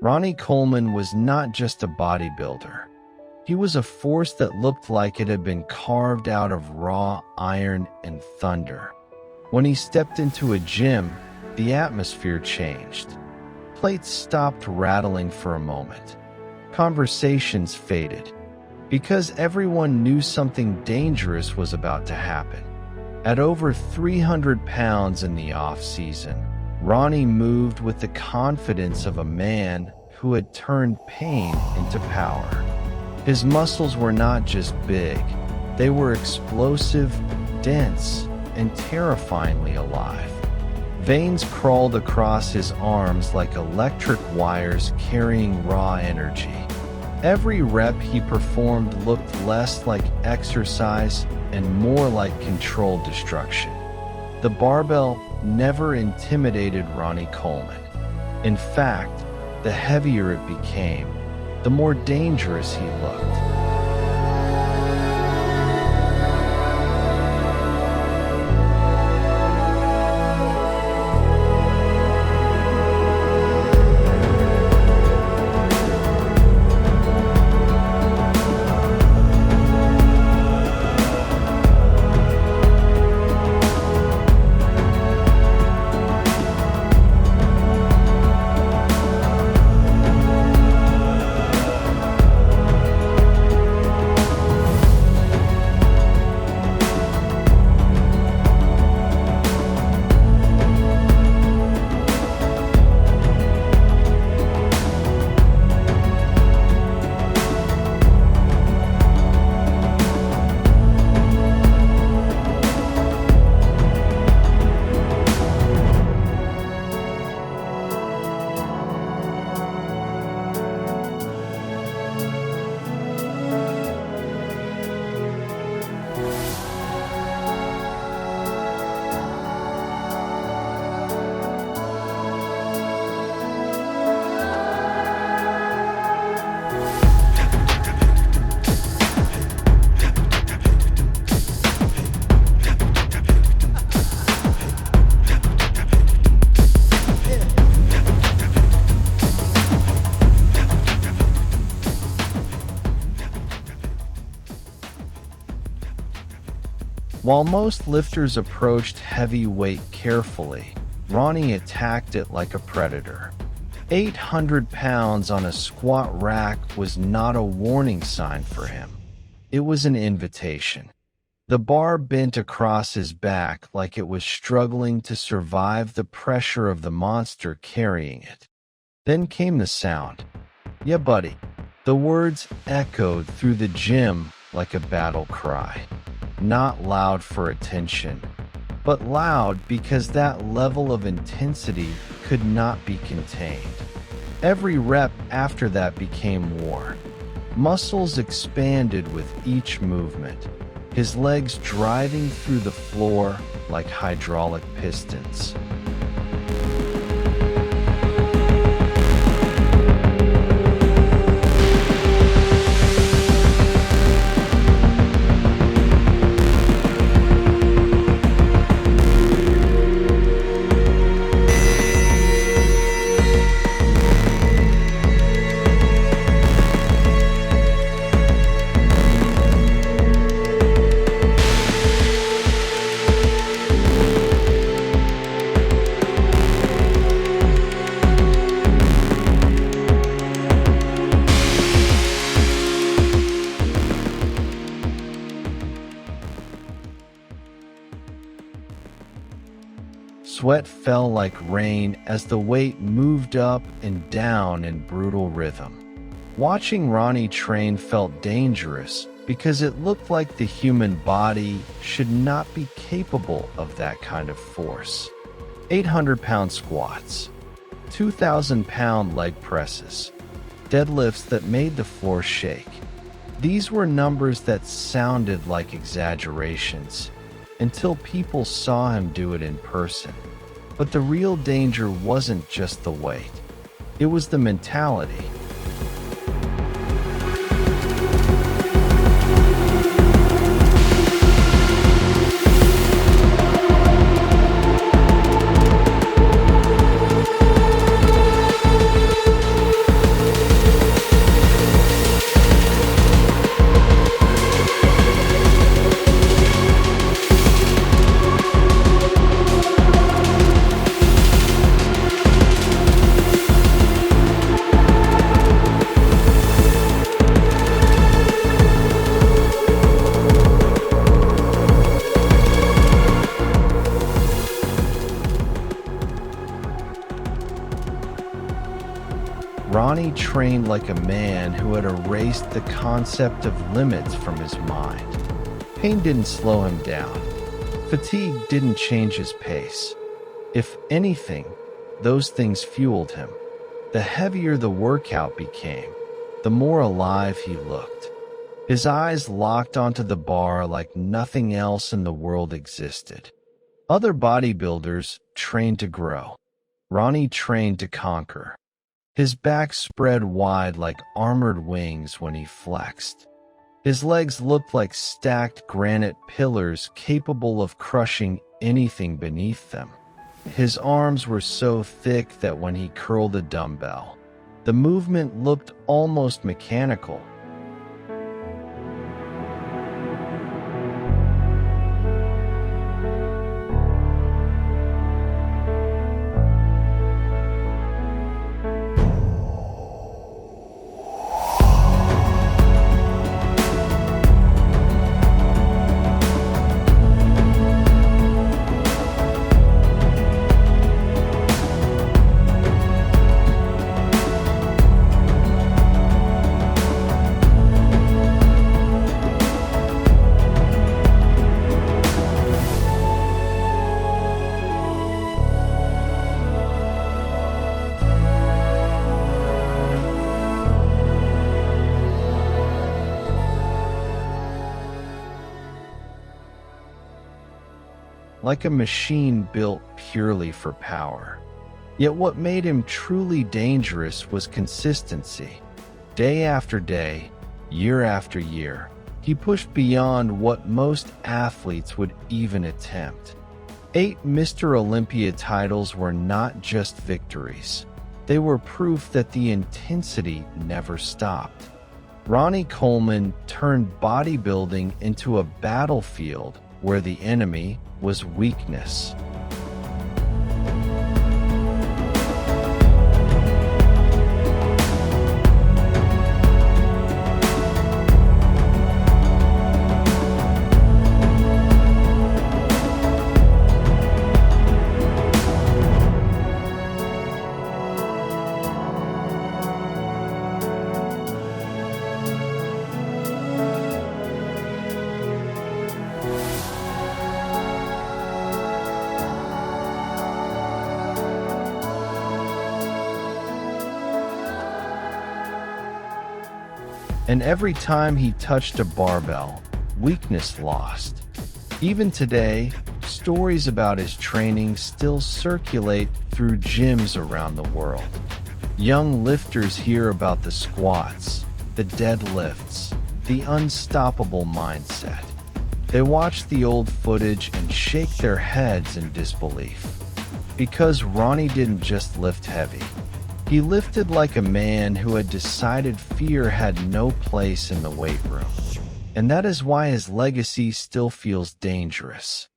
Ronnie Coleman was not just a bodybuilder. He was a force that looked like it had been carved out of raw iron and thunder. When he stepped into a gym, the atmosphere changed. Plates stopped rattling for a moment. Conversations faded, because everyone knew something dangerous was about to happen. At over 300 pounds in the off-season, Ronnie moved with the confidence of a man who had turned pain into power. His muscles were not just big, they were explosive, dense, and terrifyingly alive. Veins crawled across his arms like electric wires carrying raw energy. Every rep he performed looked less like exercise and more like controlled destruction. The barbell never intimidated Ronnie Coleman. In fact, the heavier it became, the more dangerous he looked. While most lifters approached heavy weight carefully, Ronnie attacked it like a predator. 800 pounds on a squat rack was not a warning sign for him. It was an invitation. The bar bent across his back like it was struggling to survive the pressure of the monster carrying it. Then came the sound. "Yeah, buddy." The words echoed through the gym like a battle cry. Not loud for attention, but loud because that level of intensity could not be contained. Every rep after that became war. Muscles expanded with each movement, his legs driving through the floor like hydraulic pistons. Sweat fell like rain as the weight moved up and down in brutal rhythm. Watching Ronnie train felt dangerous because it looked like the human body should not be capable of that kind of force. 800-pound squats, 2,000-pound leg presses, deadlifts that made the floor shake. These were numbers that sounded like exaggerations until people saw him do it in person. But the real danger wasn't just the weight. It was the mentality. Ronnie trained like a man who had erased the concept of limits from his mind. Pain didn't slow him down. Fatigue didn't change his pace. If anything, those things fueled him. The heavier the workout became, the more alive he looked. His eyes locked onto the bar like nothing else in the world existed. Other bodybuilders trained to grow. Ronnie trained to conquer. His back spread wide like armored wings when he flexed. His legs looked like stacked granite pillars capable of crushing anything beneath them. His arms were so thick that when he curled a dumbbell, the movement looked almost mechanical. Like a machine built purely for power. Yet what made him truly dangerous was consistency. Day after day, year after year, he pushed beyond what most athletes would even attempt. 8 Mr. Olympia titles were not just victories. They were proof that the intensity never stopped. Ronnie Coleman turned bodybuilding into a battlefield where the enemy was weakness. And every time he touched a barbell, weakness lost. Even today, stories about his training still circulate through gyms around the world. Young lifters hear about the squats, the deadlifts, the unstoppable mindset. They watch the old footage and shake their heads in disbelief. Because Ronnie didn't just lift heavy. He lifted like a man who had decided fear had no place in the weight room. And that is why his legacy still feels dangerous.